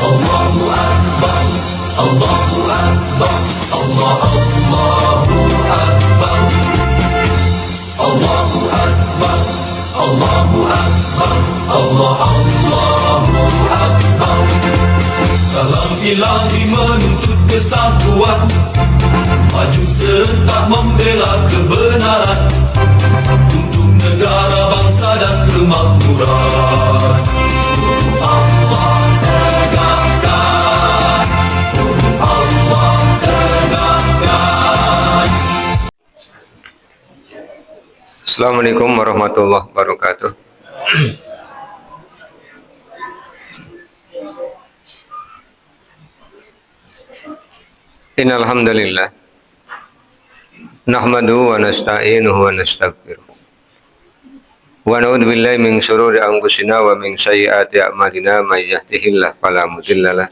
Allahu Akbar, Allahu Akbar, Allahu Akbar, Allahu Akbar, Allahu Akbar, Allahu Akbar. Salam ilahi menuntut kesatuan, maju serta membela kebenaran untuk negara, bangsa dan kemakmuran. Allah tegakkan, Allah tegakkan. Assalamualaikum warahmatullahi wabarakatuh. Innal hamdalillah nahmaduhu wa nasta'inuhu wa nastaghfiruh wa na'udzu billahi min shururi anfusina wa min sayyiati a'malina may yahdihillahu fala mudhillalah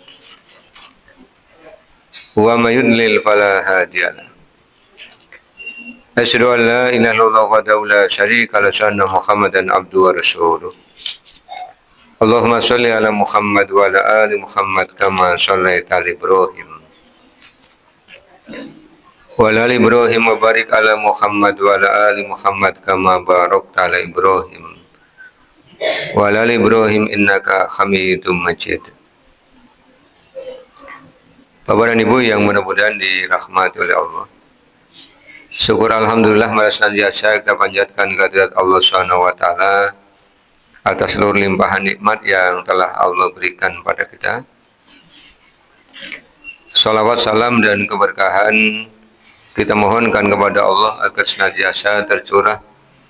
wa may yudlil fala hadiyalah. Asyhadu an la ilaha illallah wahdahu la syarika lahu wa anna Muhammadan abduhu wa rasuluh. Allahumma shalli ala Muhammad wa ala ali Muhammad kama shallaita ala Ibrahim wa ala ali Ibrahim wa barik ala Muhammad wa ala ali Muhammad kama barakta ala Ibrahim wa ala ali Ibrahim innaka Hamidum Majid. Bapak dan Ibu yang mudah-mudahan dirahmati oleh Allah, syukur alhamdulillah mari senantiasa kita panjatkan kehadirat Allah Subhanahu wa taala atas seluruh limpahan nikmat yang telah Allah berikan pada kita. Salawat, salam, dan keberkahan kita mohonkan kepada Allah agar senantiasa tercurah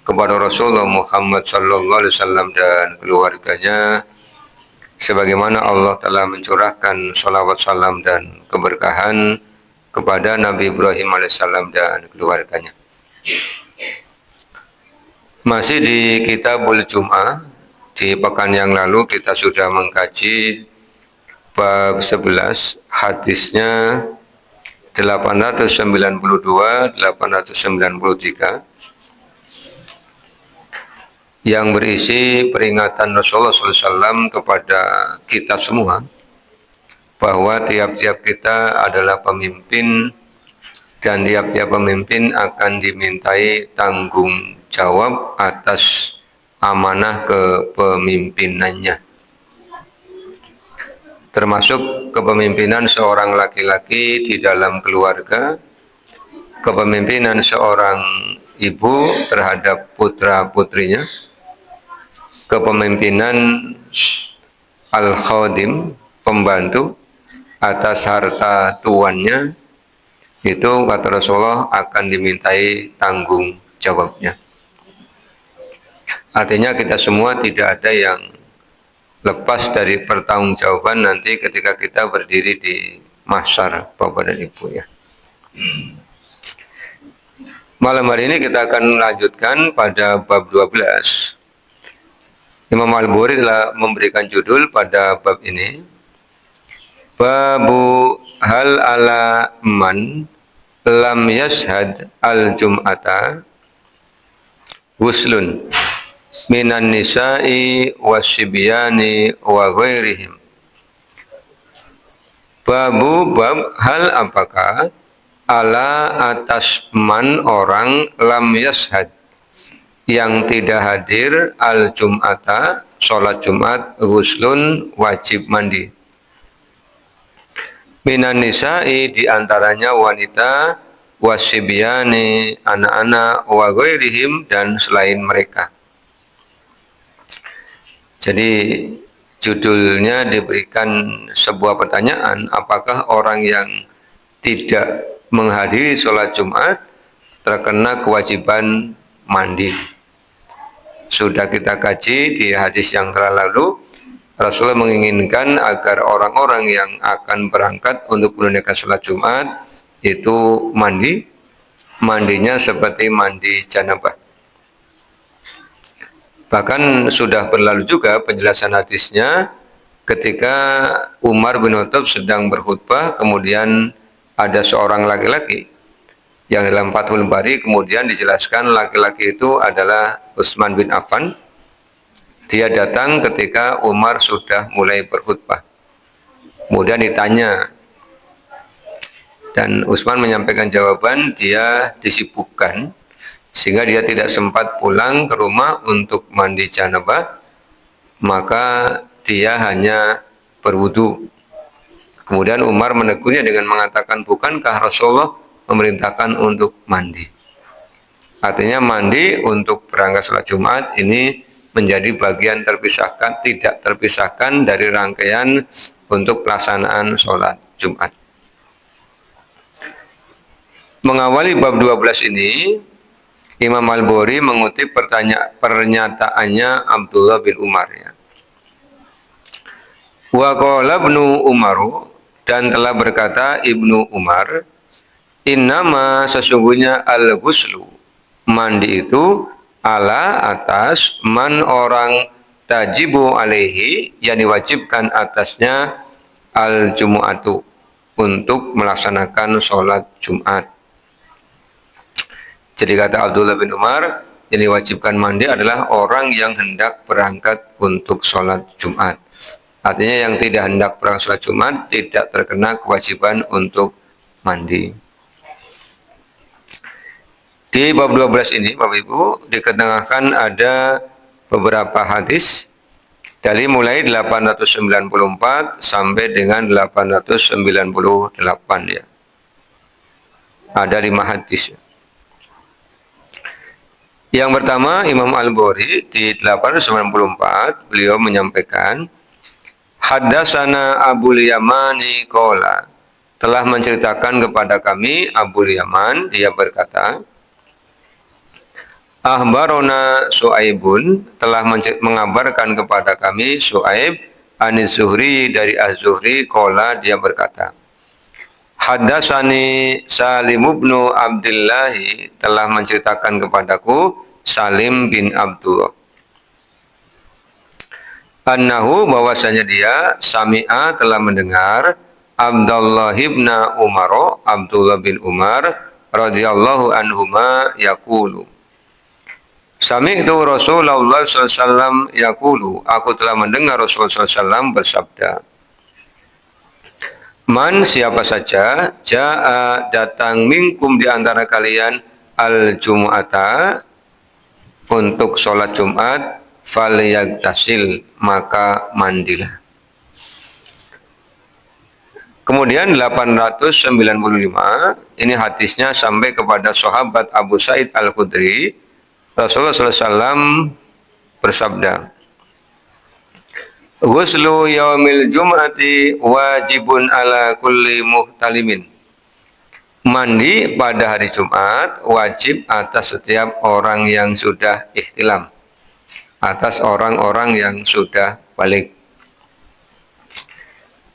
kepada Rasulullah Muhammad sallallahu alaihi wasallam dan keluarganya, sebagaimana Allah telah mencurahkan salawat, salam, dan keberkahan kepada Nabi Ibrahim alaihissalam dan keluarganya. Masih di Kitabul Jum'ah, di pekan yang lalu kita sudah mengkaji bab 11, hadisnya 892, 893 yang berisi peringatan Rasulullah SAW kepada kita semua bahwa tiap-tiap kita adalah pemimpin dan tiap-tiap pemimpin akan dimintai tanggung jawab atas amanah kepemimpinannya, termasuk kepemimpinan seorang laki-laki di dalam keluarga, kepemimpinan seorang ibu terhadap putra-putrinya, kepemimpinan al-khadim, pembantu atas harta tuannya, itu kata Rasulullah akan dimintai tanggung jawabnya. Artinya kita semua tidak ada yang lepas dari pertanggungjawaban nanti ketika kita berdiri di mahsyar, Bapak dan Ibu ya. Malam hari ini kita akan melanjutkan pada bab 12. Imam Al-Bukhari telah memberikan judul pada bab ini, Babu hal ala man lam yashhad al-jum'ata wuslun minan nisa'i wasyibiyani wa ghairihim. Babu bab hal apakah ala atas man orang lam yashhad yang tidak hadir al-jum'ata sholat Jumat ghuslun wajib mandi, minan nisa'i diantaranya wanita, wasyibiyani anak-anak, wa ghairihim dan selain mereka. Jadi judulnya diberikan sebuah pertanyaan, apakah orang yang tidak menghadiri sholat Jumat terkena kewajiban mandi. Sudah kita kaji di hadis yang telah lalu, Rasulullah menginginkan agar orang-orang yang akan berangkat untuk menunaikan sholat Jumat itu mandi, mandinya seperti mandi janabah. Bahkan sudah berlalu juga penjelasan hadisnya ketika Umar bin Khattab sedang berkhutbah, kemudian ada seorang laki-laki yang dalam Fathul Bari kemudian dijelaskan laki-laki itu adalah Utsman bin Affan. Dia datang ketika Umar sudah mulai berkhutbah. Kemudian ditanya, dan Utsman menyampaikan jawaban, dia disibukkan sehingga dia tidak sempat pulang ke rumah untuk mandi janabah, maka dia hanya berwudu. Kemudian Umar menegurnya dengan mengatakan, bukankah Rasulullah memerintahkan untuk mandi? Artinya mandi untuk berangkat sholat Jumat ini menjadi bagian terpisahkan, tidak terpisahkan dari rangkaian untuk pelaksanaan sholat Jumat. Mengawali bab 12 ini, Imam Al-Bukhari mengutip pernyataannya Abdullah bin Umar, ya. Wa qala Ibnu Umaru, dan telah berkata Ibnu Umar, innama sesungguhnya al-ghuslu, mandi itu ala atas man orang tajibu alaihi, yang diwajibkan atasnya al-jumu'atu, untuk melaksanakan sholat Jumat. Jadi kata Abdullah bin Umar, yang diwajibkan mandi adalah orang yang hendak berangkat untuk sholat Jumat. Artinya yang tidak hendak berangkat sholat Jumat tidak terkena kewajiban untuk mandi. Di bab 12 ini, Bapak Ibu, dikenakan ada beberapa hadis dari mulai 894 sampai dengan 898, ya. Ada 5 hadis. Yang pertama, Imam Al-Bukhari di 894 beliau menyampaikan, Haddatsana Abul Yamani qala, telah menceritakan kepada kami Abul Yaman, dia berkata, Ahbarona Su'aibun, telah mengabarkan kepada kami Su'aib Anis Zuhri, dari Az-Zuhri, qala, dia berkata, Haddatsani Salim bin Abdullah, telah menceritakan kepadaku Salim bin Abdullah, annahu, bahwasanya dia sami'a, telah mendengar Abdullah bin Umar, Abdullah bin Umar radhiyallahu anhuma yaqulu, sami'tu Rasulullah sallallahu alaihi wasallam yaqulu, aku telah mendengar Rasulullah sallallahu alaihi wasallam bersabda, man, siapa saja, ja'a, datang, minkum, di antara kalian, al-jumu'ata, untuk sholat Jumat, falyagtasil, maka mandilah. Kemudian 895, ini hadisnya sampai kepada sahabat Abu Sa'id Al-Khudri, Rasulullah SAW bersabda, Ghuslu yaumil jum'ati wajibun ala kulli muhtalimin, mandi pada hari Jumat wajib atas setiap orang yang sudah ihtilam, atas orang-orang yang sudah balik.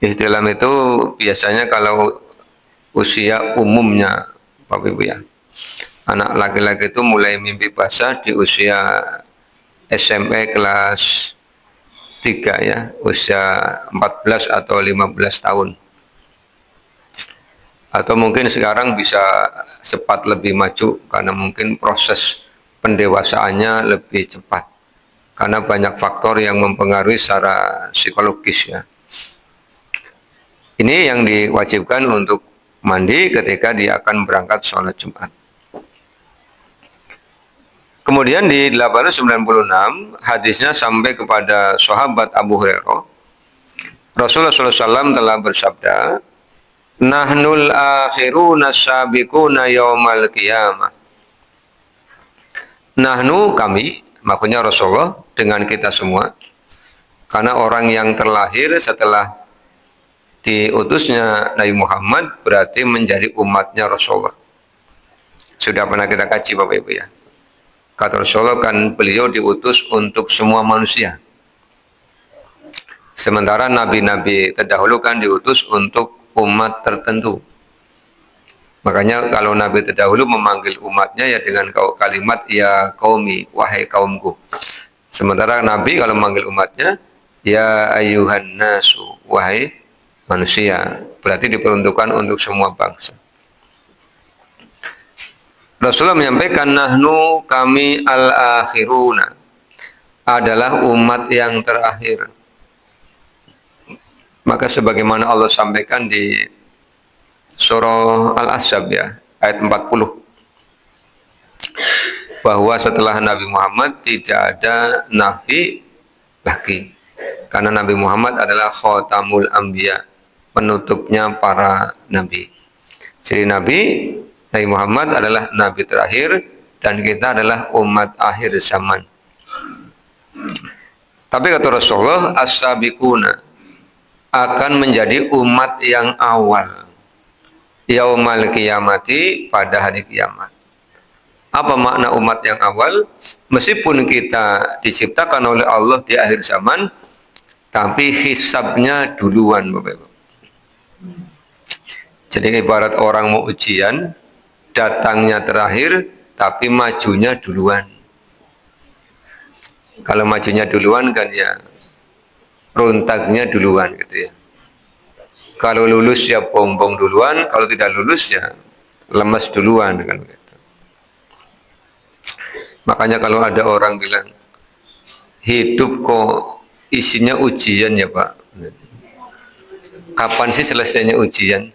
Ihtilam itu biasanya kalau usia umumnya, Bapak Ibu, ya, anak laki-laki itu mulai mimpi basah di usia SMP kelas 3, ya, usia 14 atau 15 tahun. Atau mungkin sekarang bisa cepat lebih maju karena mungkin proses pendewasaannya lebih cepat karena banyak faktor yang mempengaruhi secara psikologis, ya. Ini yang diwajibkan untuk mandi ketika dia akan berangkat sholat Jumat. Kemudian di 896 hadisnya sampai kepada sahabat Abu Hurairah, Rasulullah SAW telah bersabda, Nahnul akhiruna sabiquna yaumal qiyamah. Nahnu, kami, maksudnya Rasulullah dengan kita semua, karena orang yang terlahir setelah diutusnya Nabi Muhammad berarti menjadi umatnya Rasulullah. Sudah pernah kita kaji, Bapak Ibu, ya. Kata Rasulullah kan beliau diutus untuk semua manusia. Sementara nabi-nabi terdahulu kan diutus untuk umat tertentu. Makanya kalau nabi terdahulu memanggil umatnya ya dengan kalimat ya qaumi, wahai kaumku. Sementara nabi kalau memanggil umatnya ya ayyuhan nasu, wahai manusia. Berarti diperuntukkan untuk semua bangsa. Rasulullah menyampaikan, nahnu, kami, al-akhiruna, adalah umat yang terakhir. Maka sebagaimana Allah sampaikan di surah Al-Ahzab ya, ayat 40, bahwa setelah Nabi Muhammad tidak ada nabi lagi, karena Nabi Muhammad adalah khatamul anbiya, penutupnya para nabi. Jadi Nabi Muhammad adalah nabi terakhir dan kita adalah umat akhir zaman. Tapi kata Rasulullah, as-sabiquna akan menjadi umat yang awal yaumal qiyamati, pada hari kiamat. Apa makna umat yang awal? Meskipun kita diciptakan oleh Allah di akhir zaman, tapi hisabnya duluan, Bapak Ibu. Jadi ibarat orang mau ujian, datangnya terakhir, tapi majunya duluan. Kalau majunya duluan kan ya runtaknya duluan gitu ya. Kalau lulus ya bongbong duluan, kalau tidak lulus ya lemas duluan kan gitu. Makanya kalau ada orang bilang hidup kok isinya ujian ya Pak, kapan sih selesainya ujian?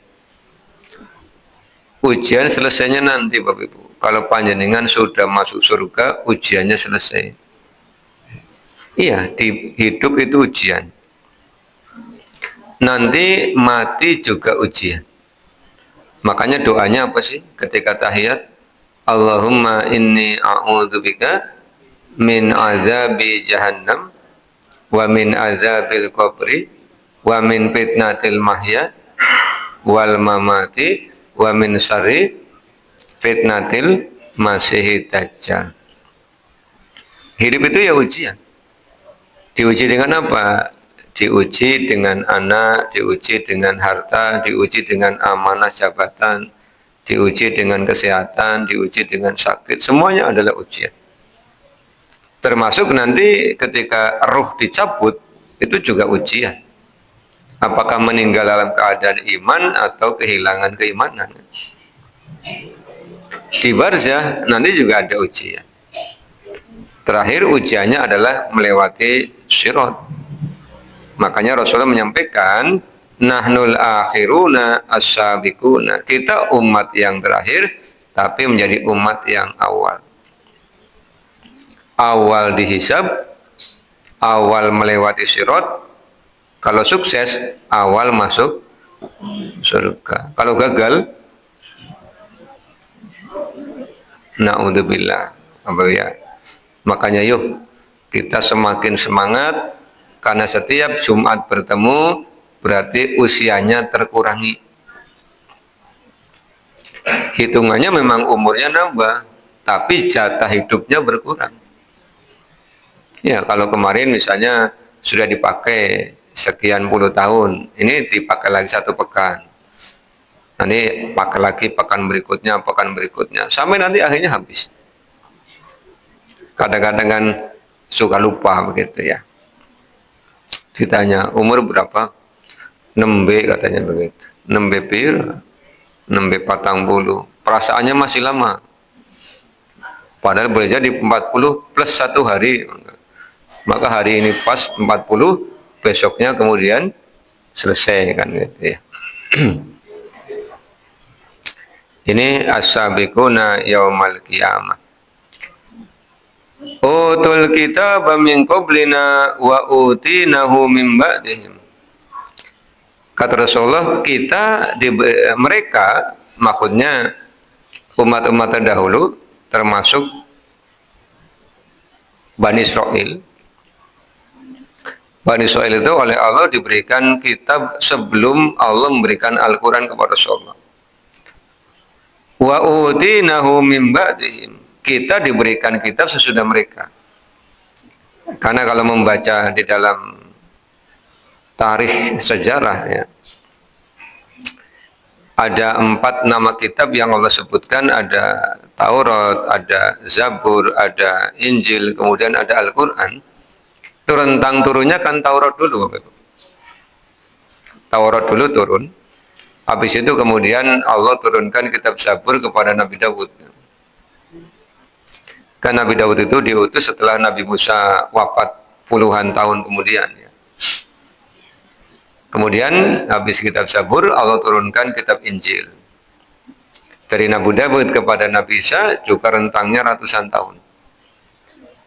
Ujian selesainya nanti Bapak Ibu. Kalau panjenengan sudah masuk surga, ujiannya selesai. Iya, di hidup itu ujian. Nanti mati juga ujian. Makanya doanya apa sih ketika tahiyat? Allahumma inni a'udzubika min azabi jahannam wa min azabil qabri wa min fitnatil mahya wal mamati wa min syarri fitnatil masihid dajjal. Hidup itu ya ujian. Diuji dengan apa? Diuji dengan anak, diuji dengan harta, diuji dengan amanah jabatan, diuji dengan kesehatan, diuji dengan sakit, semuanya adalah ujian. Termasuk nanti ketika ruh dicabut, itu juga ujian. Apakah meninggal dalam keadaan iman atau kehilangan keimanan. Di barzah nanti juga ada ujian. Terakhir ujiannya adalah melewati sirat. Makanya Rasulullah menyampaikan, nahnul akhiruna as-sabiquna. Kita umat yang terakhir, tapi menjadi umat yang awal. Awal dihisab, awal melewati sirat. Kalau sukses, awal masuk surga. Kalau gagal, na'udzubillah. Ya. Makanya yuk, kita semakin semangat, karena setiap Jumat bertemu, berarti usianya terkurangi. Hitungannya memang umurnya nambah, tapi jatah hidupnya berkurang. Ya, kalau kemarin misalnya sudah dipakai sekian puluh tahun, ini dipakai lagi 1 pekan. Nanti pakai lagi pekan berikutnya, sampai nanti akhirnya habis. Kadang-kadang kan suka lupa begitu ya. Ditanya, umur berapa? 6B katanya begitu. 6B pir, 6B patang bulu. Perasaannya masih lama. Padahal boleh jadi 40 plus 1 hari. Maka hari ini pas 40, besoknya kemudian selesai kan gitu ya. Ini as-sabiquna yaumal qiyamah. Utul kitaba min qablina wa utinahu min ba'dihim. Kata Rasulullah, mereka, maksudnya umat-umat terdahulu, termasuk Bani Israel. Bani Israel itu oleh Allah diberikan kitab sebelum Allah memberikan Al-Quran kepada Rasulullah. Wa utinahu min ba'dihim. Kita diberikan kitab sesudah mereka. Karena kalau membaca di dalam tarikh sejarah ya, ada 4 nama kitab yang Allah sebutkan, ada Taurat, ada Zabur, ada Injil, kemudian ada Al-Quran. Itu rentang turunnya kan Taurat dulu. Taurat dulu turun. Habis itu kemudian Allah turunkan kitab Zabur kepada Nabi Daud. Karena Nabi Daud itu diutus setelah Nabi Musa wafat puluhan tahun kemudian. Ya. Kemudian habis kitab Zabur, Allah turunkan kitab Injil. Dari Nabi Daud kepada Nabi Isa juga rentangnya ratusan tahun.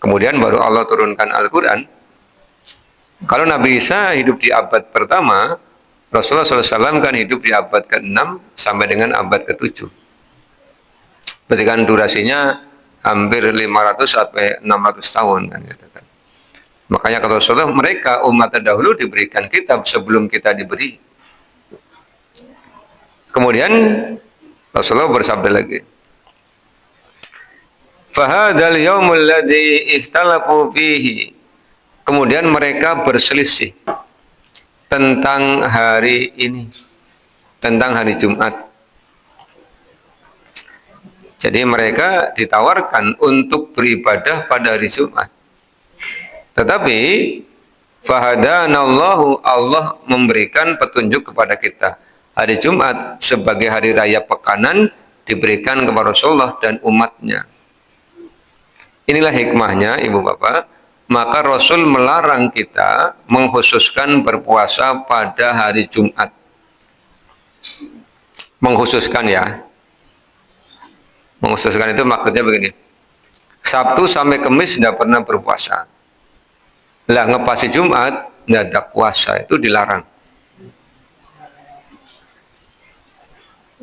Kemudian baru Allah turunkan Al-Quran. Kalau Nabi Isa hidup di abad pertama, Rasulullah SAW kan hidup di abad ke-6 sampai dengan abad ke-7. Berarti kan durasinya hampir 500 sampai 600 tahun kan gitu kan. Makanya kata Rasulullah, mereka umat terdahulu diberikan kitab sebelum kita diberi. Kemudian Rasulullah bersabda lagi, "Fahadal yaumul ladzi ikhtalafu fihi." Kemudian mereka berselisih tentang hari ini, tentang hari Jumat. Jadi mereka ditawarkan untuk beribadah pada hari Jumat. Tetapi fahadanallahu, Allah memberikan petunjuk kepada kita. Hari Jumat sebagai hari raya pekanan diberikan kepada Rasulullah dan umatnya. Inilah hikmahnya, Ibu Bapak. Maka Rasul melarang kita mengkhususkan berpuasa pada hari Jumat. Mengkhususkan ya. Mengkhususkan itu maksudnya begini. Sabtu sampai Kamis tidak pernah berpuasa. Lah ngepasi Jumat tidak ada puasa, itu dilarang.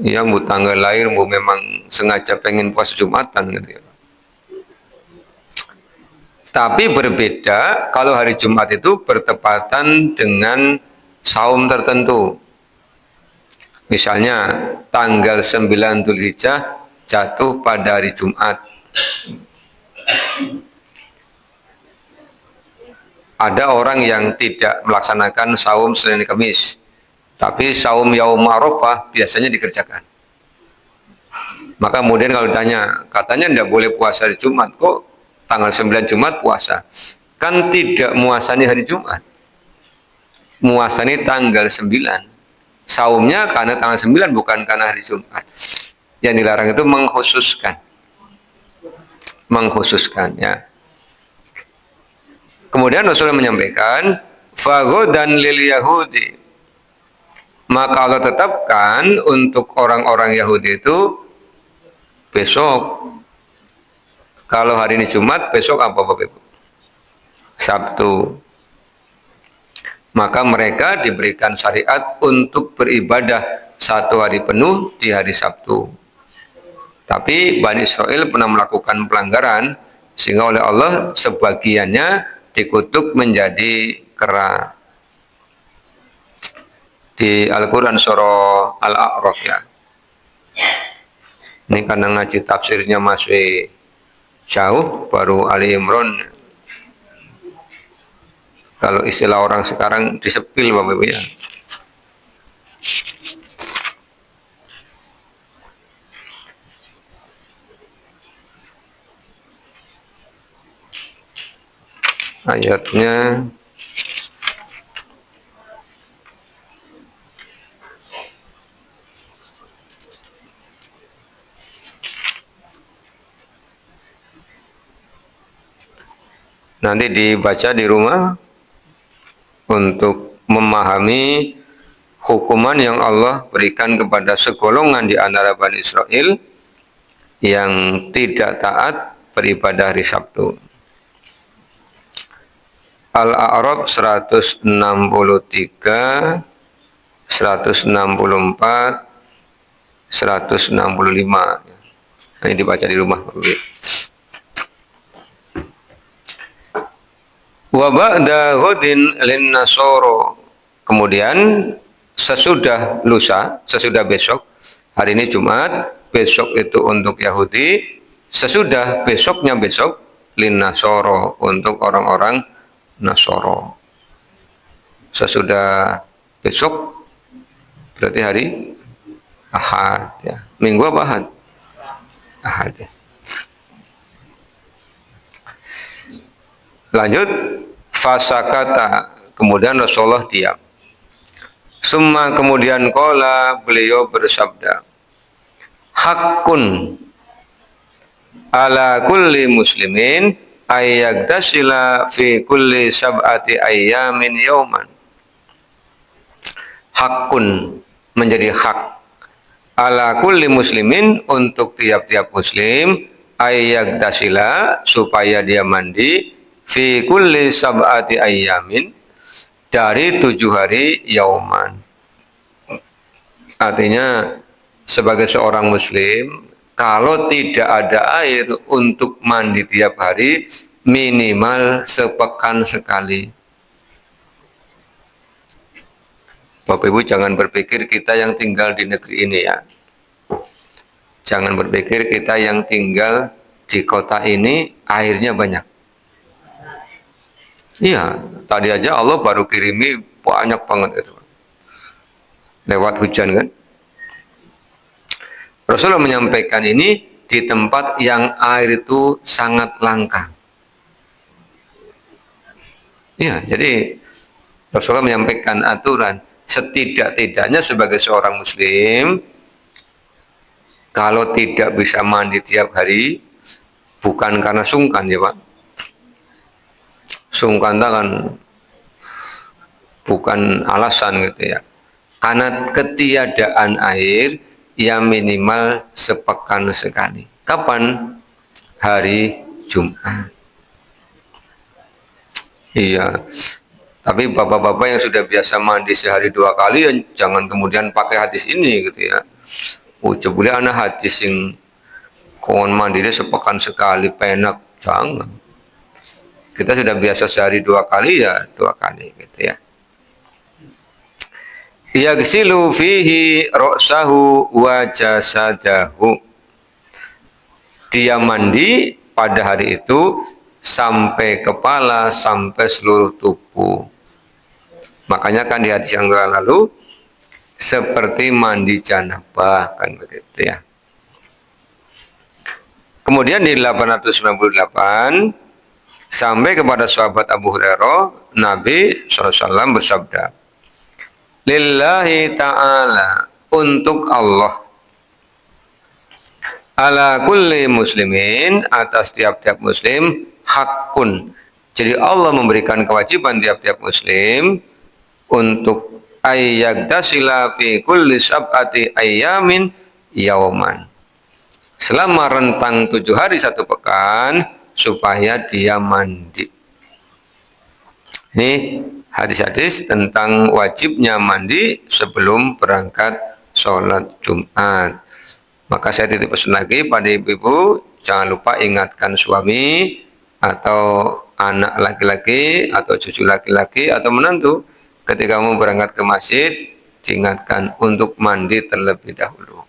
Ya, bu tanggal lahir, bu memang sengaja pengen puasa Jumatan gitu ya. Tapi berbeda kalau hari Jumat itu bertepatan dengan saum tertentu. Misalnya tanggal 9 Dzulhijjah jatuh pada hari Jumat. Ada orang yang tidak melaksanakan saum Senin Kamis, tapi saum Yaum Arafah biasanya dikerjakan. Maka kemudian kalau ditanya, katanya tidak boleh puasa hari Jumat, kok tanggal 9 Jumat puasa? Kan tidak muasani hari Jumat, muasani tanggal 9. Saumnya karena tanggal 9, bukan karena hari Jumat. Yang dilarang itu mengkhususkan. Mengkhususkan ya. Kemudian Rasulullah menyampaikan, "Faghodan lil Yahudi." Maka Allah tetapkan untuk orang-orang Yahudi itu besok. Kalau hari ini Jumat, besok apa Bapak Ibu? Sabtu. Maka mereka diberikan syariat untuk beribadah 1 hari penuh di hari Sabtu. Tapi Bani Israel pernah melakukan pelanggaran sehingga oleh Allah sebagiannya dikutuk menjadi kera. Di Al-Quran surah Al-A'raf ya. Ini karena ngaji tafsirnya masih jauh, baru Ali Imran. Kalau istilah orang sekarang disepil Bapak Ibu ya. Ayatnya nanti dibaca di rumah untuk memahami hukuman yang Allah berikan kepada segolongan di antara Bani Israel yang tidak taat beribadah hari Sabtu. Al-A'raf 163, 164, 165. Ini dibaca di rumah. Wa ba'da ghadin lin nasoro. Kemudian sesudah lusa, sesudah besok, hari ini Jumat, besok itu untuk Yahudi, sesudah besoknya besok lin nasoro, untuk orang-orang Nasoro. Sesudah besok berarti hari Ahad ya. Minggu apa Ahad? Ahad ya. Lanjut, fasakata, kemudian Rasulullah diam. Summa kemudian qala, beliau bersabda, hakun ala kulli muslimin ayyagtasila fi kulli sab'ati ayyamin yauman. hakun, menjadi hak ala kulli muslimin, untuk tiap-tiap muslim, ayyagtasila, supaya dia mandi, fi kulli sab'ati ayyamin, dari 7 hari yauman. Artinya sebagai seorang muslim, kalau tidak ada air untuk mandi tiap hari, minimal sepekan sekali. Bapak Ibu jangan berpikir kita yang tinggal di negeri ini ya. Jangan berpikir kita yang tinggal di kota ini airnya banyak. Iya, tadi aja Allah baru kirimi banyak banget itu. Lewat hujan kan. Rasulullah menyampaikan ini di tempat yang air itu sangat langka. Iya, jadi Rasulullah menyampaikan aturan, setidak-tidaknya sebagai seorang muslim, kalau tidak bisa mandi tiap hari, bukan karena sungkan ya Pak. Sungkan kan bukan alasan gitu ya. Karena ketiadaan air yang minimal sepekan sekali. Kapan? Hari Jumat. Iya. Tapi bapak-bapak yang sudah biasa mandi sehari 2 kali, ya jangan kemudian pakai hadis ini gitu ya. Boleh anak hadis yang kon mandi sepekan sekali penak, jangan. Kita sudah biasa sehari 2 kali ya 2 kali gitu ya. Yaghsilu fihi ra'sahu wa jasadahu. Dia mandi pada hari itu sampai kepala, sampai seluruh tubuh. Makanya kan di hadis yang lalu seperti mandi janabah kan begitu ya. Kemudian di 898 sampai kepada sahabat Abu Hurairah, Nabi SAW bersabda, lillahi ta'ala, untuk Allah, ala kulli muslimin, atas tiap-tiap muslim, hakun. Jadi Allah memberikan kewajiban tiap-tiap muslim untuk ayyagtasila fi kulli sab'ati ayyamin yauman, selama rentang 7 hari 1 pekan, supaya dia mandi. Ini hadis-hadis tentang wajibnya mandi sebelum berangkat sholat Jumat. Maka saya titip pesan lagi pada ibu-ibu, jangan lupa ingatkan suami atau anak laki-laki atau cucu laki-laki atau menantu, ketika mau berangkat ke masjid, diingatkan untuk mandi terlebih dahulu.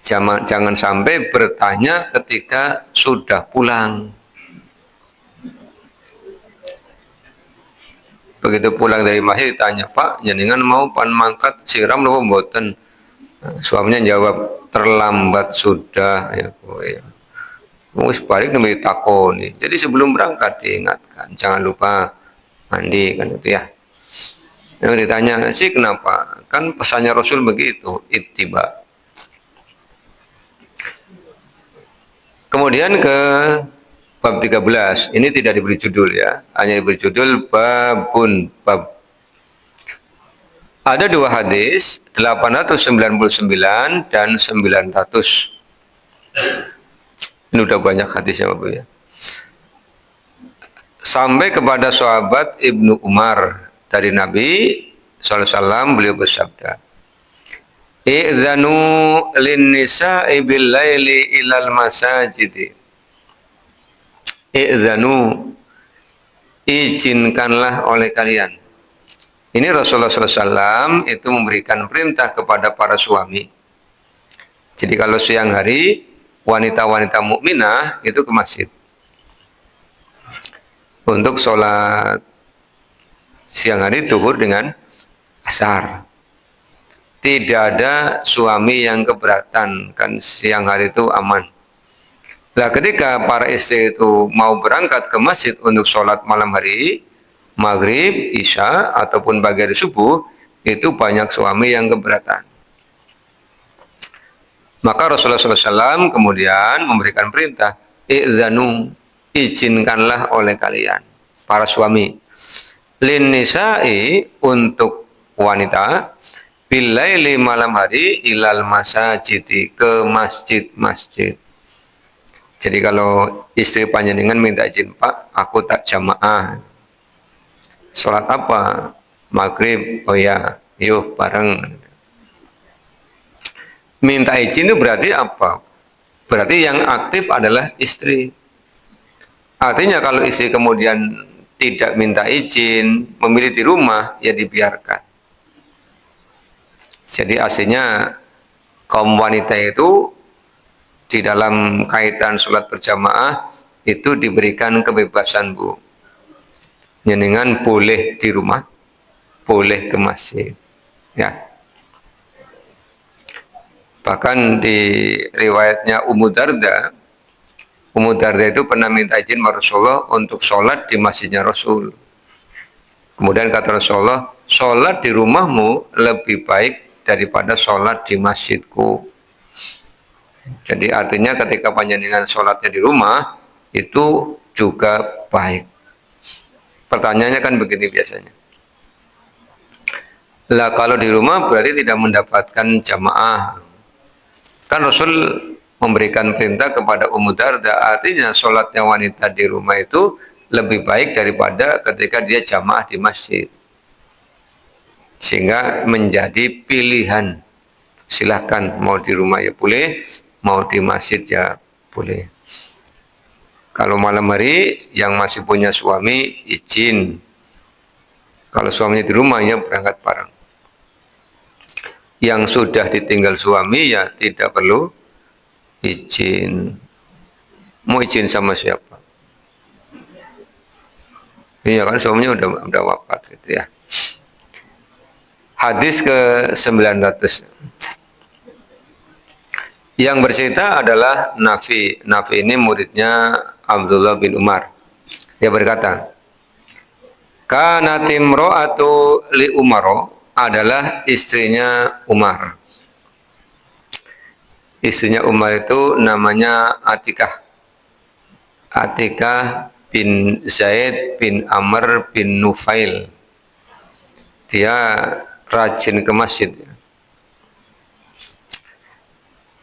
Jangan sampai bertanya ketika sudah pulang. Begitu pulang dari masjid ditanya, Pak, jenengan mau pan mangkat siram lho mboten? Suaminya jawab, terlambat sudah ya kowe. Wis balik nembe takoni. Jadi sebelum berangkat diingatkan, jangan lupa mandi kan itu ya. Yang ditanya sih kenapa? Kan pesannya Rasul begitu, ittiba. Kemudian ke bab 13, ini tidak diberi judul ya, hanya diberi judul babun bab. Ada 2 hadis, 899 dan 900. Ini udah banyak hadisnya Bapak ya. Sampai kepada sahabat Ibnu Umar dari Nabi SAW, beliau bersabda, i'zanu lin nisa'i bil laili ilal masajid. I'zanu, izinkanlah oleh kalian. Ini Rasulullah SAW itu memberikan perintah kepada para suami. Jadi kalau siang hari wanita-wanita mukminah itu ke masjid untuk sholat siang hari zuhur dengan asar. Tidak ada suami yang keberatan, kan siang hari itu aman. Nah, ketika para istri itu mau berangkat ke masjid untuk sholat malam hari, maghrib, isya, ataupun pagi hari subuh, itu banyak suami yang keberatan. Maka Rasulullah SAW kemudian memberikan perintah, i'zanu, izinkanlah oleh kalian, para suami, lin nisa'i, untuk wanita bilaili malam hari ilal masajidi ke masjid-masjid. Jadi kalau istri panjenengan minta izin, Pak, aku tak jamaah. Sholat apa? Maghrib. Oh ya, yuk bareng. Minta izin itu berarti apa? Berarti yang aktif adalah istri. Artinya kalau istri kemudian tidak minta izin, memilih di rumah, ya dibiarkan. Jadi aslinya kaum wanita itu di dalam kaitan sholat berjamaah itu diberikan kebebasan, Bu. Jenengan boleh di rumah, boleh ke masjid. Ya. Bahkan di riwayatnya Ummu Darda itu pernah minta izin Rasulullah untuk sholat di masjidnya Rasul. Kemudian kata Rasulullah, sholat di rumahmu lebih baik daripada sholat di masjidku. Jadi artinya ketika panjenengan sholatnya di rumah, itu juga baik. Pertanyaannya kan begini biasanya. Lah kalau di rumah berarti tidak mendapatkan jamaah. Kan Rasul memberikan perintah kepada Ummu Darda, artinya sholatnya wanita di rumah itu lebih baik daripada ketika dia jamaah di masjid. Sehingga menjadi pilihan. Silahkan, mau di rumah ya boleh, mau di masjid ya boleh. Kalau malam hari yang masih punya suami izin. Kalau suaminya di rumah ya berangkat bareng. Yang sudah ditinggal suami ya tidak perlu izin. Mau izin sama siapa? Iya kan suaminya udah wafat gitu ya. Hadis ke-900. Yang bercerita adalah Nafi. Nafi ini muridnya Abdullah bin Umar. Dia berkata, Kana timro'atu li Umaro adalah istrinya Umar. Istrinya Umar itu namanya Atikah. Atikah bin Zaid bin Amr bin Nufail. Dia rajin ke masjid.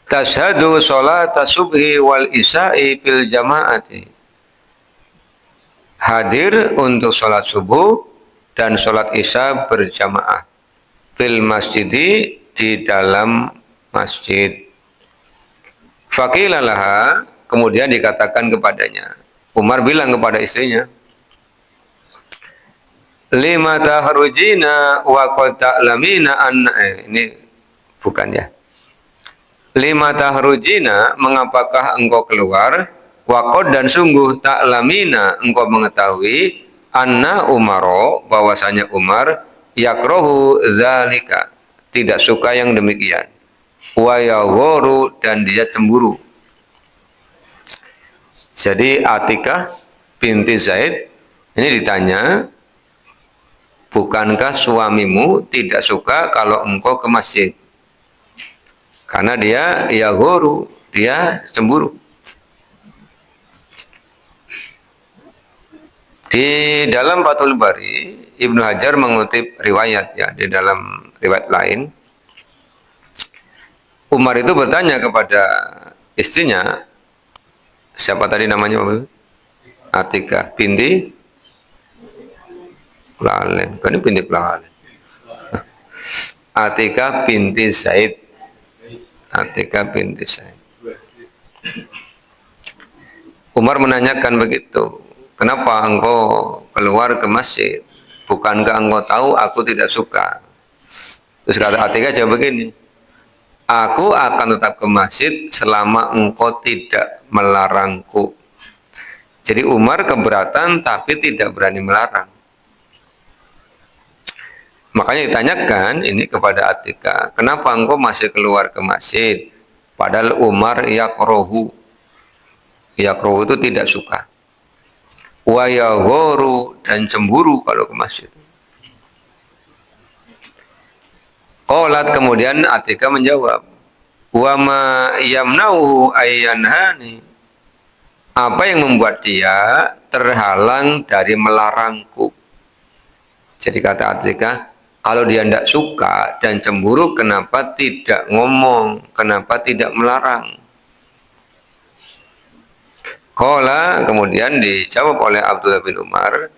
Tashhadu sholat subhi wal isya'i fil jama'ati. Hadir untuk sholat subuh dan sholat isya berjamaah. Fil masjidi, di dalam masjid. Fakilalaha, kemudian dikatakan kepadanya. Umar bilang kepada istrinya, Lima tahrujina wa qad ta'lamina anna, ini bukan ya. Lima tahrujina, mengapakah engkau keluar? Wa qad, dan sungguh ta'lamina, engkau mengetahui anna Umaro, bahwasanya Umar yakrohu zalika, tidak suka yang demikian. Wa yaghoru, dan dia cemburu. Jadi Atikah binti Zaid ini ditanya, bukankah suamimu tidak suka kalau engkau ke masjid? Karena dia yaghoru, dia cemburu. Di dalam Fathul Bari, Ibnu Hajar mengutip riwayat ya, di dalam riwayat lain, Umar itu bertanya kepada istrinya, siapa tadi namanya? Atikah binti Lalen, kan ini binti Lalen. Atikah binti Zaid. Atikah binti Zaid. Umar menanyakan begitu, kenapa engkau keluar ke masjid? Bukankah engkau tahu aku tidak suka? Terus kata Atikah jawab begini, aku akan tetap ke masjid selama engkau tidak melarangku. Jadi Umar keberatan tapi tidak berani melarang. Makanya ditanyakan ini kepada Atikah, kenapa engkau masih keluar ke masjid? Padahal Umar yakrohu. Yakrohu itu tidak suka. Wa yaghoru, dan cemburu kalau ke masjid. Qalat, kemudian Atikah menjawab, wa ma yamnauhu ayyanhani, apa yang membuat dia terhalang dari melarangku? Jadi kata Atikah, Kalau dia tidak suka dan cemburu, kenapa tidak ngomong? Kenapa tidak melarang? Qala, kemudian dijawab oleh Abdullah bin Umar,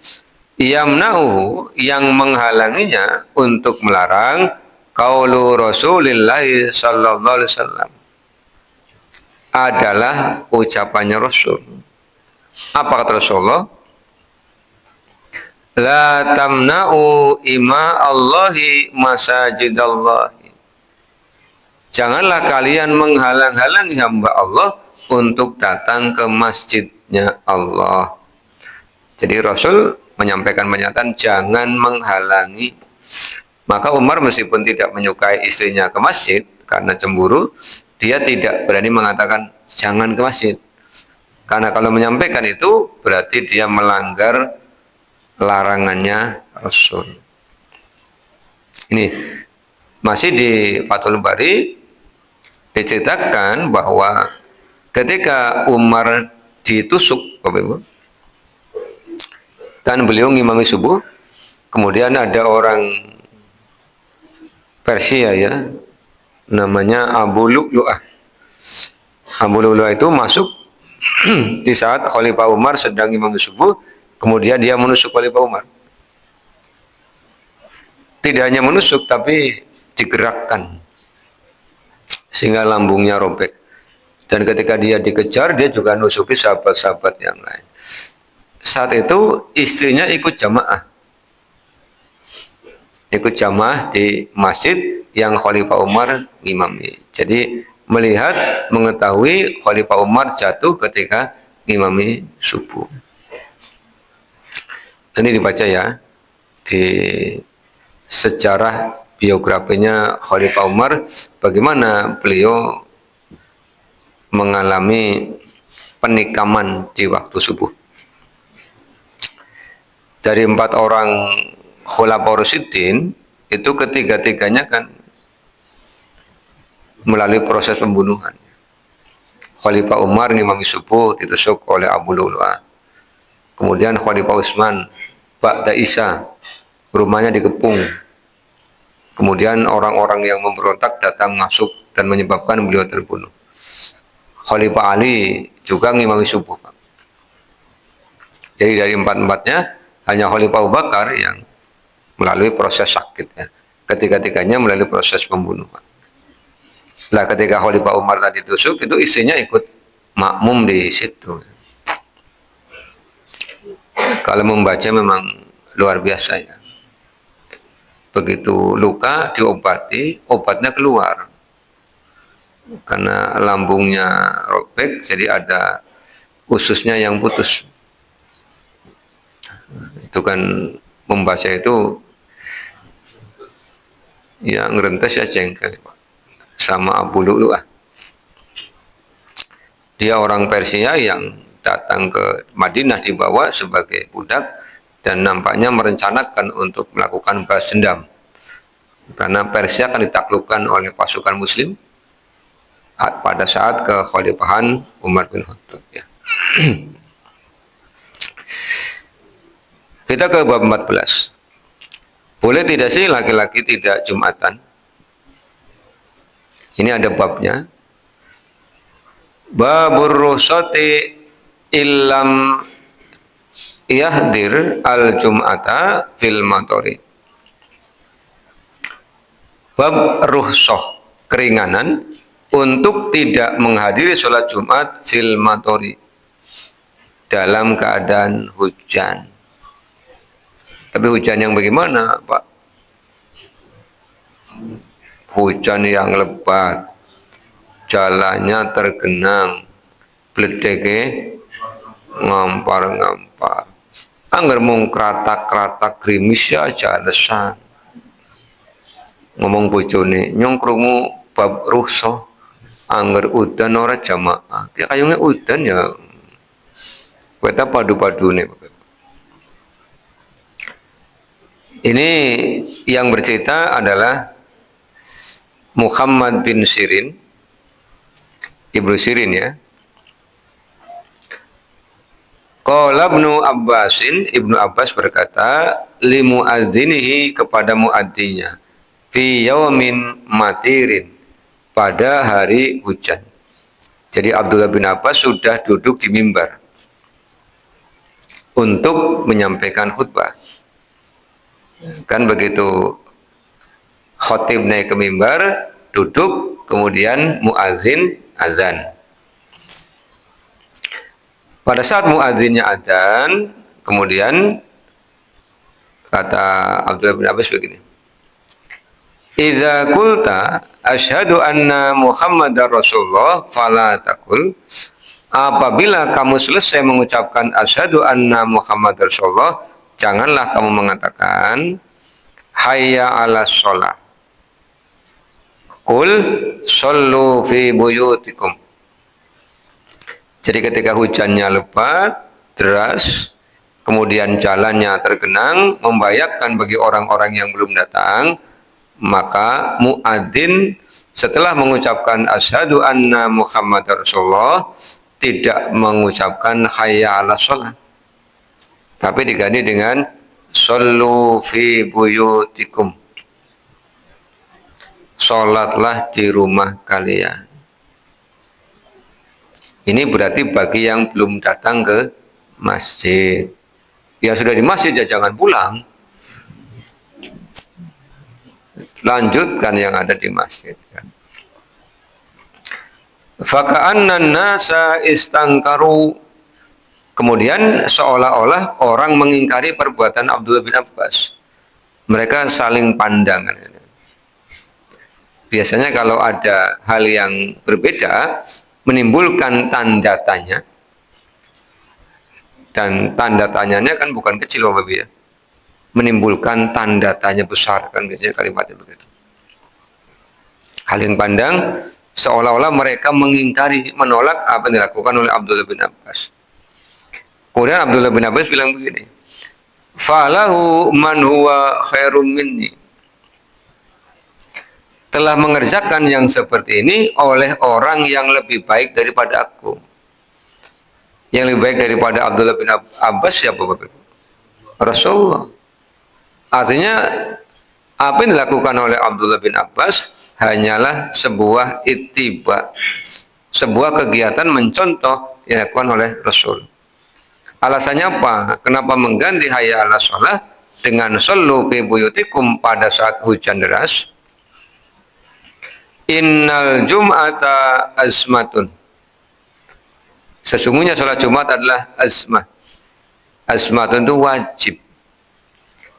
yamna'uhu, yang menghalanginya untuk melarang, qaulu Rasulillah sallallahu alaihi wasallam, adalah ucapannya Rasul. Apa kata Rasulullah? La tamna'u ima Allahi masajidallahi. Janganlah kalian menghalang-halangi hamba Allah untuk datang ke masjidnya Allah. Jadi Rasul menyampaikan pernyataan jangan menghalangi. Maka Umar meskipun tidak menyukai istrinya ke masjid karena cemburu, dia tidak berani mengatakan jangan ke masjid. Karena kalau menyampaikan itu berarti dia melanggar larangannya Rasul. Ini masih di Fathul Bari diceritakan bahwa ketika Umar ditusuk, Bapak Ibu, kan beliau ngimami subuh, kemudian ada orang Persia ya, namanya Abu Lu'lu'ah. Abu Lu'lu'ah itu masuk di saat Khalifah Umar sedang ngimami subuh, kemudian dia menusuk Khalifah Umar. Tidak hanya menusuk, tapi digerakkan sehingga lambungnya robek. Dan ketika dia dikejar, dia juga nusuki sahabat-sahabat yang lain. Saat itu istrinya ikut jamaah. Ikut jamaah di masjid yang Khalifah Umar ngimami. Jadi melihat, mengetahui Khalifah Umar jatuh ketika ngimami subuh. Ini dibaca ya di sejarah biografinya Khalifah Umar, bagaimana beliau mengalami penikaman di waktu subuh. Dari 4 orang Khulafaur Rasyidin itu ketiga-tiganya kan melalui proses pembunuhan. Khalifah Umar ngimami subuh ditusuk oleh Abu Lu'lu'ah. Kemudian Khalifah Utsman Ba'da Isa, rumahnya dikepung. Kemudian orang-orang yang memberontak datang masuk dan menyebabkan beliau terbunuh. Khalifah Ali juga ngimami subuh. Jadi dari 4-empatnya hanya Khalifah Abu Bakar yang melalui proses sakit ya. Ketiga-tiganya melalui proses pembunuhan. Lah ketika Khalifah Umar tadi tusuk, itu istrinya ikut makmum di situ. Kalau membaca memang luar biasa ya. Begitu luka diobati, obatnya keluar. Karena lambungnya robek, jadi ada ususnya yang putus. Itu kan membaca itu ya ngerentes ya jengkel sama Abu Lu'lu'ah. Dia orang Persia yang datang ke Madinah dibawa sebagai budak dan nampaknya merencanakan untuk melakukan balas dendam karena Persia akan ditaklukkan oleh pasukan Muslim pada saat kekhalifahan Umar bin Khattab ya. Kita ke bab 14. Boleh tidak sih laki-laki tidak Jumatan? Ini ada babnya. Babur rusati illam yahdir al-jum'ata fil matori. Bab rukhsah, keringanan untuk tidak menghadiri sholat Jumat fil matori, dalam keadaan hujan. Tapi hujan yang bagaimana, Pak? Hujan yang lebat, jalannya tergenang, bledeke ngampar-ngampar. Angger mung kratak-kratak grimis ya jalesan. Ngomong bojone, nyong krungu bab rukhsah angger udan ora jamaah. Ya kayune udan ya. Kita padu-padune. Ini yang bercerita adalah Muhammad bin Sirin, Ibnu Sirin ya. Qala Ibnu Abbas berkata, li muadzinihi kepada muadzinnya, fi yaumin matirin, pada hari hujan. Jadi Abdullah bin Abbas sudah duduk di mimbar untuk menyampaikan khutbah. Kan begitu khotib naik ke mimbar, duduk, kemudian muadzin azan. Pada saat muadzinnya adzan, kemudian kata Abdullah bin Abbas begini, "Idza qulta asyhadu anna Muhammadar Rasulullah fala taqul." Apabila kamu selesai mengucapkan asyhadu anna Muhammadar Rasulullah, janganlah kamu mengatakan hayya 'alas shalah. Qul shallu fi buyutikum. Jadi ketika hujannya lebat, deras, kemudian jalannya tergenang, membahayakan bagi orang-orang yang belum datang, maka muadzin setelah mengucapkan asyhadu anna Muhammadar Rasulullah tidak mengucapkan hayya 'alas shalah, tapi diganti dengan shallu fi buyutikum. Salatlah di rumah kalian. Ini berarti bagi yang belum datang ke masjid. Yang sudah di masjid ya jangan pulang. Lanjutkan yang ada di masjid. Faka'annan nasa istangkaru. Kemudian seolah-olah orang mengingkari perbuatan Abdullah bin Abbas. Mereka saling pandang. Biasanya kalau ada hal yang berbeda, menimbulkan tanda tanya, dan tanda tanyanya kan bukan kecil Bapak Ibu ya, menimbulkan tanda tanya besar, kan biasanya kalimatnya begitu. Hal yang pandang seolah-olah mereka mengingkari, menolak apa yang dilakukan oleh Abdullah bin Abbas. Kemudian Abdullah bin Abbas bilang begini, falahu man huwa khairum minni. Telah mengerjakan yang seperti ini oleh orang yang lebih baik daripada aku. Yang lebih baik daripada Abdullah bin Abbas siapa Bapak Ibu? Rasulullah. Artinya apa yang dilakukan oleh Abdullah bin Abbas hanyalah sebuah ittiba, sebuah kegiatan mencontoh yang dilakukan oleh Rasul. Alasannya apa? Kenapa mengganti hayya 'alas shalah dengan shallu fi buyutikum pada saat hujan deras? Innal jum'ata azmatun. Sesungguhnya sholat Jumat adalah azmah. Azmatun itu wajib.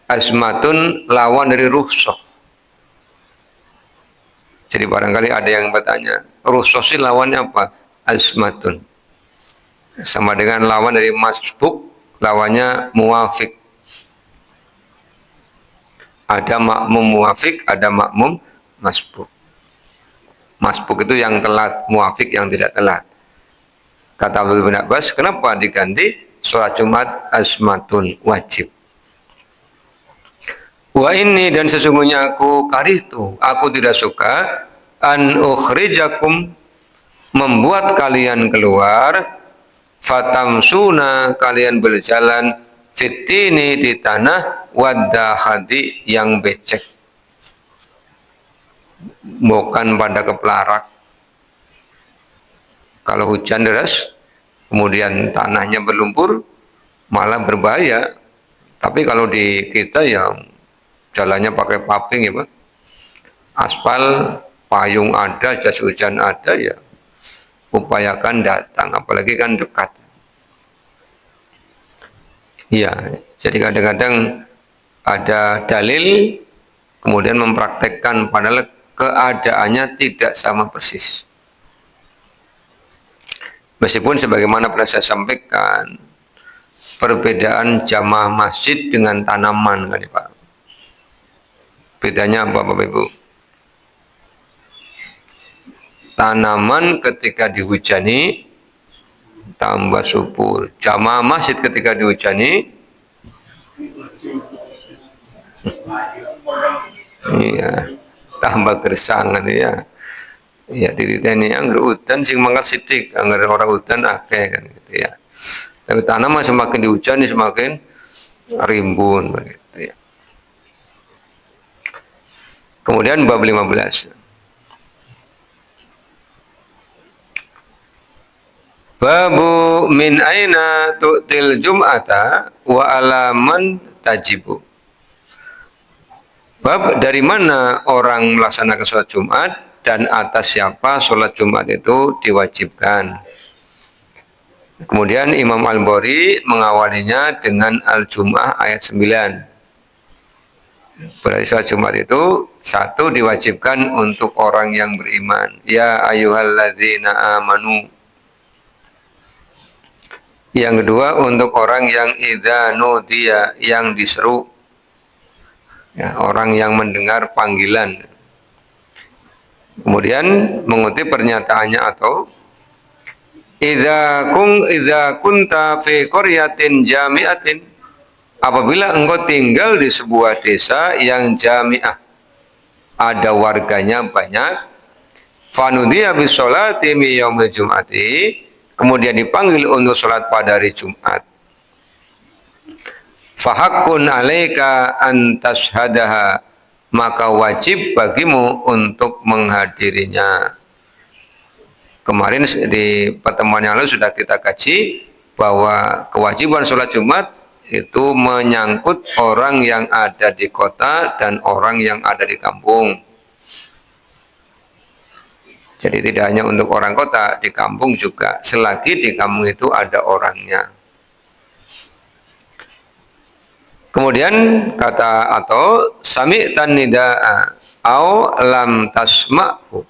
Azmatun lawan dari rukhsah. Jadi barangkali ada yang bertanya, rukhsah sih lawannya apa? Azmatun. Sama dengan lawan dari masbuk, lawannya muwafiq. Ada makmum muwafiq, ada makmum masbuk. Masbuk itu yang telat, muwafiq yang tidak telat. Kata Abdullah bin Abbas, kenapa diganti sholat Jumat azmatun wajib? Wa ini dan sesungguhnya aku karihtu, aku tidak suka an ukhrijakum, membuat kalian keluar, fatamsuna, kalian berjalan, fitini, di tanah, wadahadi, yang becek, bukan pada kepelarak. Kalau hujan deras kemudian tanahnya berlumpur malah berbahaya. Tapi kalau di kita yang jalannya pakai paving ya Pak, aspal, payung ada, jas hujan ada, ya upayakan datang, apalagi kan dekat. Ya, jadi kadang-kadang ada dalil kemudian mempraktekkan padahal keadaannya tidak sama persis. Meskipun sebagaimana pernah saya sampaikan, perbedaan jamaah masjid dengan tanaman kan ya Pak. Bedanya apa Bapak Ibu? Tanaman ketika dihujani tambah subur. Jamaah masjid ketika dihujani iya, tambah gersangan ya. Ya titik ini anggar udan sing mangkat sidik, anggar orang udan akeh kan gitu ya. Tapi tanaman semakin dihujani semakin rimbun begitu ya. Kemudian bab 15. Babu min aina tu'til jum'ata wa alaman tajibu. Bab dari mana orang melaksanakan sholat Jumat dan atas siapa sholat Jumat itu diwajibkan. Kemudian Imam Al-Bukhari mengawalinya dengan Al-Jum'ah ayat 9. Berarti sholat Jumat itu satu diwajibkan untuk orang yang beriman. Ya ayyuhalladzina amanu. Yang kedua untuk orang yang idza nudiya, yang diseru. Ya, orang yang mendengar panggilan. Kemudian mengutip pernyataannya atau idza kunta fi qaryatin jami'atin, apabila engkau tinggal di sebuah desa yang jami'ah, ada warganya banyak, fanudiya bis sholati mi yaumil jum'ati, kemudian dipanggil untuk sholat pada hari Jumat, fahakkun alaika an tashhadaha, maka wajib bagimu untuk menghadirinya. Kemarin di pertemuan yang lalu sudah kita kaji bahwa kewajiban sholat Jumat itu menyangkut orang yang ada di kota dan orang yang ada di kampung. Jadi tidak hanya untuk orang kota, di kampung juga, selagi di kampung itu ada orangnya. Kemudian kata atau sami'tan nida'a au lam tasma'hu,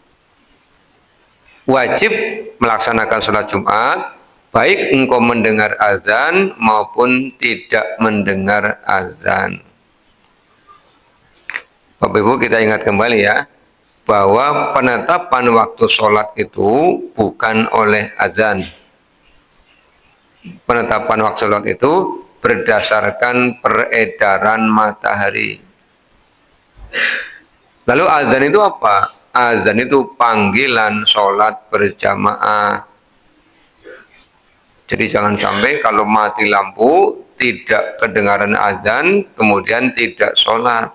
wajib melaksanakan sholat Jumat baik engkau mendengar azan maupun tidak mendengar azan. Bapak Ibu, kita ingat kembali ya, bahwa penetapan waktu sholat itu bukan oleh azan. Penetapan waktu sholat itu berdasarkan peredaran matahari. Lalu azan itu apa? Azan itu panggilan sholat berjamaah. Jadi jangan sampai kalau mati lampu tidak kedengaran azan kemudian tidak sholat.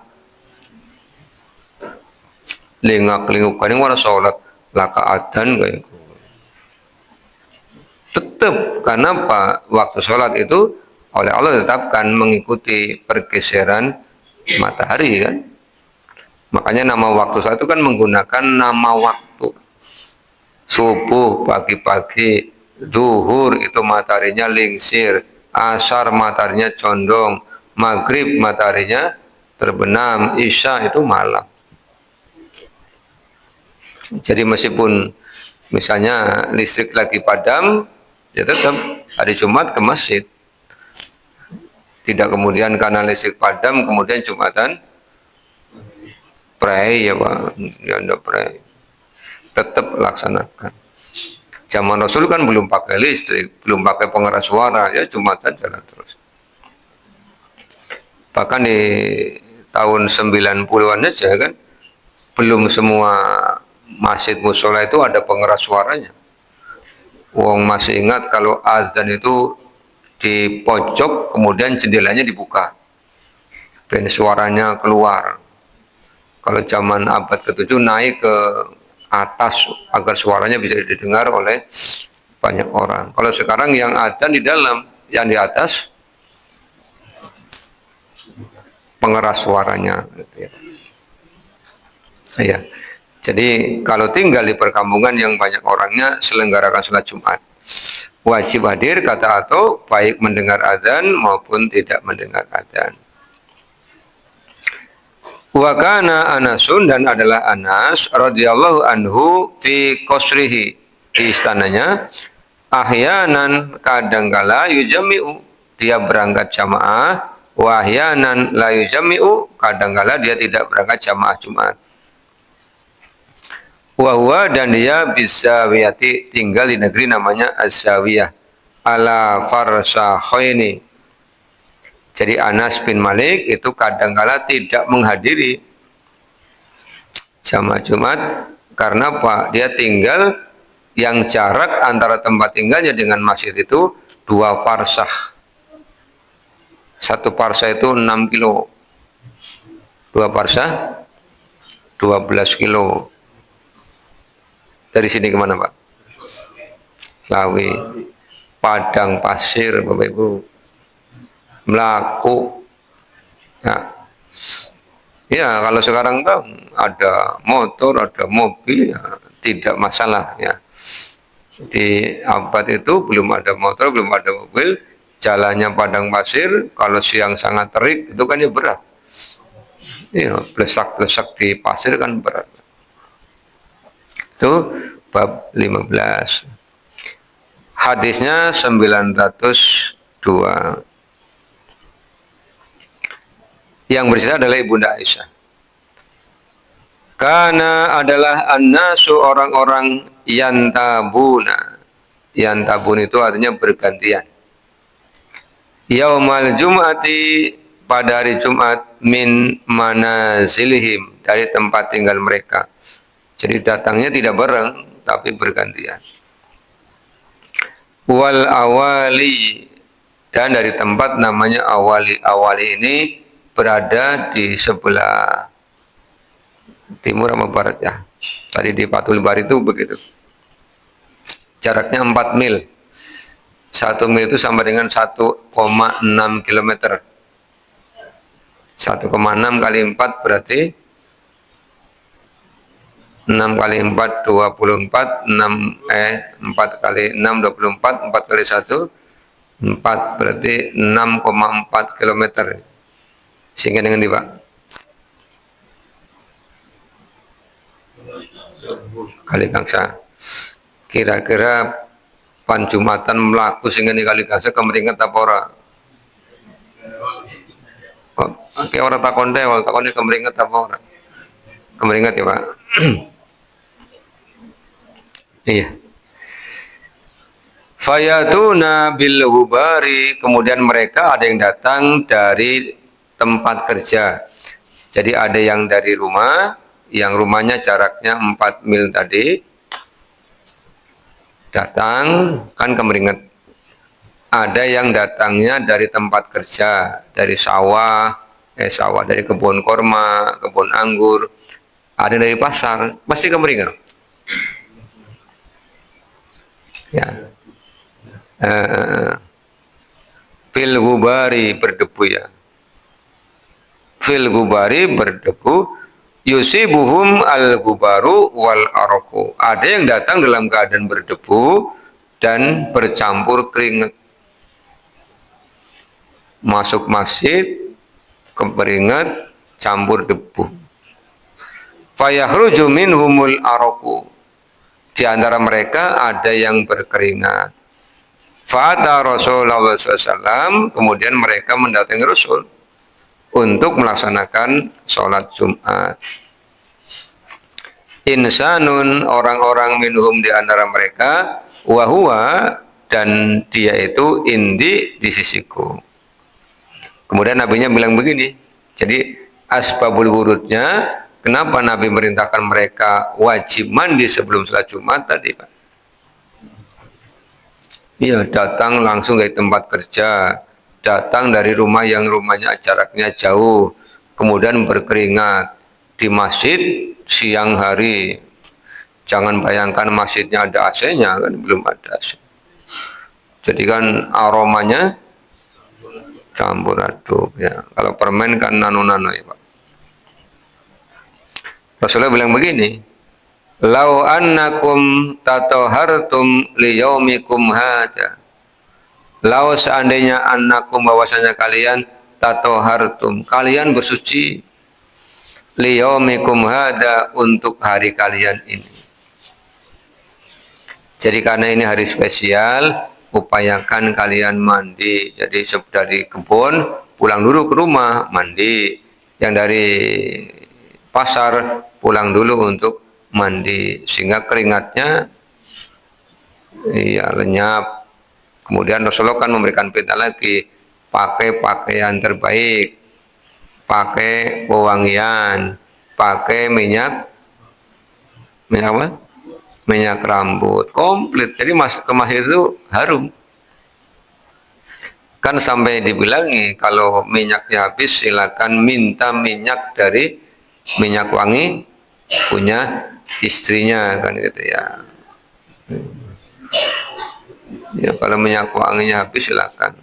Lingak-linguk kan yang sholat laka adzan kayak tetap. Karena apa? Waktu sholat itu oleh Allah tetapkan mengikuti pergeseran matahari kan. Makanya nama waktu sholat itu kan menggunakan nama waktu. Subuh pagi-pagi, zuhur itu mataharinya lingsir, asar mataharinya condong, maghrib mataharinya terbenam, isya itu malam. Jadi meskipun misalnya listrik lagi padam, ya tetap hari Jumat ke masjid. Tidak kemudian karena listrik padam kemudian Jumatan pray ya Pak, ya anda pray. Tetap laksanakan. Zaman Rasul kan belum pakai listrik, belum pakai pengeras suara, ya Jumatan jalan terus. Bahkan di tahun 90-an aja kan, belum semua masjid musola itu ada pengeras suaranya. Wong masih ingat kalau azan itu di pojok kemudian jendelanya dibuka dan suaranya keluar. Kalau zaman abad ke-7 naik ke atas agar suaranya bisa didengar oleh banyak orang. Kalau sekarang yang azan di dalam, yang di atas pengeras suaranya gitu ya. Ya. Jadi kalau tinggal di perkampungan yang banyak orangnya, selenggarakan sholat Jumat. Wajib hadir kata atau baik mendengar azan maupun tidak mendengar azan. Wa kana Anasun, dan adalah Anas radhiyallahu anhu fi qasrihi, di istananya, ahyanan kadangkala yujami'u, dia berangkat jamaah, wa ahyanan la yujami'u, kadangkala dia tidak berangkat jamaah Jumat. Wahwa, dan dia bisa wiyati, tinggal di negeri namanya Az-Zawiyah ala Farsakhaini. Jadi Anas bin Malik itu kadangkala tidak menghadiri jamaah Jumat karena apa? Dia tinggal yang jarak antara tempat tinggalnya dengan masjid itu 2 farsah. 1 farsah itu 6 kilo. 2 farsah 12 kilo. Dari sini kemana Pak? Lawi. Padang pasir Bapak Ibu. Melaku. Ya, kalau sekarang kan ada motor, ada mobil, ya, tidak masalah ya. Di abad itu belum ada motor, belum ada mobil, jalannya padang pasir, kalau siang sangat terik itu kan ya berat. Ya, blesak-blesak di pasir kan berat. Itu bab 15. Hadisnya 902. Yang bercerita adalah Ibunda Aisyah. Karena adalah annasu orang-orang yantabuna. Yantabun itu artinya bergantian. Yaumal Jum'ati pada hari Jumat min manazilihim dari tempat tinggal mereka. Jadi datangnya tidak bareng tapi bergantian. Wal awali dan dari tempat namanya awali. Awali ini berada di sebelah timur sama barat ya. Tadi di Fathul Bari itu begitu. Jaraknya 4 mil. 1 mil itu sama dengan 1,6 km. 1,6 kali 4 berarti 6 kali 4 24, 4 kali 6 24, 4 kali 1 4 berarti 6,4 km. Sehingga dengan Pak kali gangsa kira-kira panjumatan melaku sehingga ini kali gangsa kemeringat apa ora kok kayak orang takonde kemeringat apa ora kemeringat ya Pak. Iya. Fayatuna bil hubari, kemudian mereka ada yang datang dari tempat kerja. Jadi ada yang dari rumah, yang rumahnya jaraknya 4 mil tadi, datang kan kemeringet. Ada yang datangnya dari tempat kerja, dari sawah, dari kebun korma, kebun anggur, ada dari pasar, pasti kemeringet. Ya. Fil gubari berdebu ya. Fil gubari berdebu, yusibuhum al gubaru wal araku. Ada yang datang dalam keadaan berdebu dan bercampur keringat. Masuk masjid keringat campur debu. Fayahruju minhumul araku. Di antara mereka ada yang berkeringat. Fa'ata Rasulullah SAW, kemudian mereka mendatangi Rasul untuk melaksanakan sholat Jumat. Insanun, orang-orang minhum di antara mereka, wahua, dan dia itu indi di sisiku. Kemudian Nabi-Nya bilang begini, jadi asbabul wurudnya, kenapa Nabi merintahkan mereka wajib mandi sebelum sholat Jumat tadi Pak? Iya, datang langsung dari tempat kerja, datang dari rumah yang rumahnya jaraknya jauh, kemudian berkeringat di masjid siang hari. Jangan bayangkan masjidnya ada AC-nya, kan belum ada AC. Jadi kan aromanya campur aduk ya. Kalau permen kan nano-nano ya Pak. Rasulullah bilang begini, lau annakum tatohartum liyaumikum hada. Lau seandainya annakum bahwasanya kalian tatohartum, kalian bersuci liyaumikum hada untuk hari kalian ini. Jadi karena ini hari spesial, upayakan kalian mandi. Jadi dari kebun pulang dulu ke rumah mandi. Yang dari pasar pulang dulu untuk mandi sehingga keringatnya lenyap. Kemudian Rasulullah kan memberikan perintah lagi, pakai pakaian terbaik, pakai pewangian, pakai minyak apa? Minyak rambut komplit. Jadi ke masjid itu harum. Bahkan sampai dibilangi kalau minyaknya habis silakan minta minyak dari minyak wangi punya istrinya kan gitu ya. Ya kalau minyak wanginya habis silakan.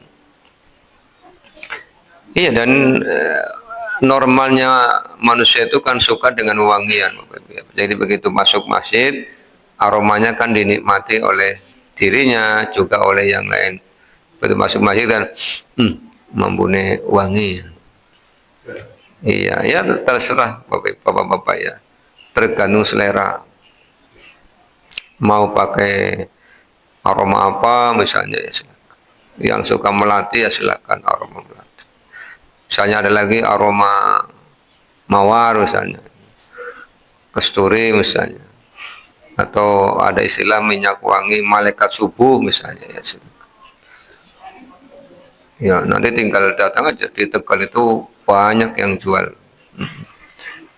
Iya dan normalnya manusia itu kan suka dengan wangian. Jadi begitu masuk masjid aromanya kan dinikmati oleh dirinya juga oleh yang lain. Begitu masuk masjid kan mempunyai wangi. Iya, ya terserah bapak-bapak ya. Tergantung selera. Mau pakai aroma apa misalnya ya silakan. Yang suka melati ya silakan aroma melati. Misalnya ada lagi aroma mawar misalnya. Kesturi misalnya. Atau ada istilah minyak wangi malaikat subuh misalnya ya silakan. Ya, nanti tinggal datang aja di Tegal itu banyak yang jual.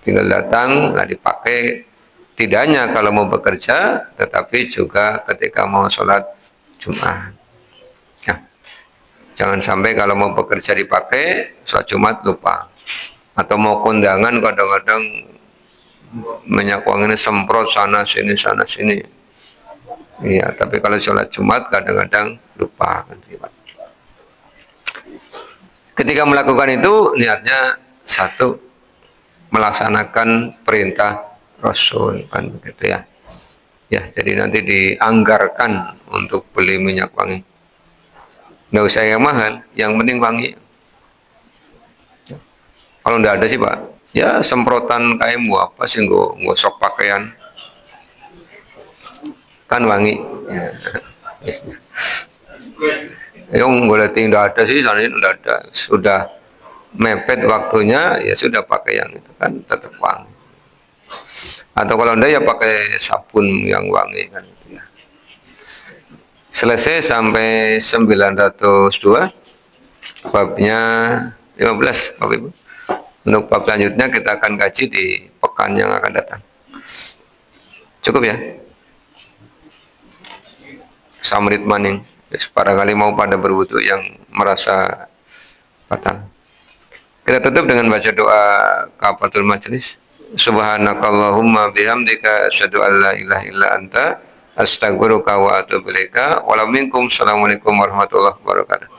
Tinggal datang, nggak dipakai. Tidak hanya kalau mau bekerja, tetapi juga ketika mau sholat Jumat. Ya. Jangan sampai kalau mau bekerja dipakai, sholat Jumat lupa. Atau mau kondangan kadang-kadang minyak wangi ini semprot sana sini sana sini. Iya, tapi kalau sholat Jumat kadang-kadang lupa. Ketika melakukan itu niatnya satu melaksanakan perintah Rasul kan begitu ya. Ya, jadi nanti dianggarkan untuk beli minyak wangi. Nggak usah yang mahal, yang penting wangi. Ya. Kalau nggak ada sih Pak, ya semprotan kayak apa sih nggak sok pakaian kan wangi. Ya. Yang boleh tidak ada sih, sana sudah ada, sudah mepet waktunya, ya sudah pakai yang itu kan tetap wangi. Atau kalau enggak ya pakai sabun yang wangi kan gitu ya. Selesai sampai 902 babnya 15 Bapak Ibu. Untuk bab selanjutnya kita akan kaji di pekan yang akan datang. Cukup ya? Samrit maning. Para kali mau pada berwudu yang merasa batal. Kita tutup dengan baca doa kafaratul majelis. Subhanakallahumma bihamdika asyhadu an la ilaha illa anta astaghfiruka wa atubu ilaika. Wa minkum. Assalamualaikum warahmatullahi wabarakatuh.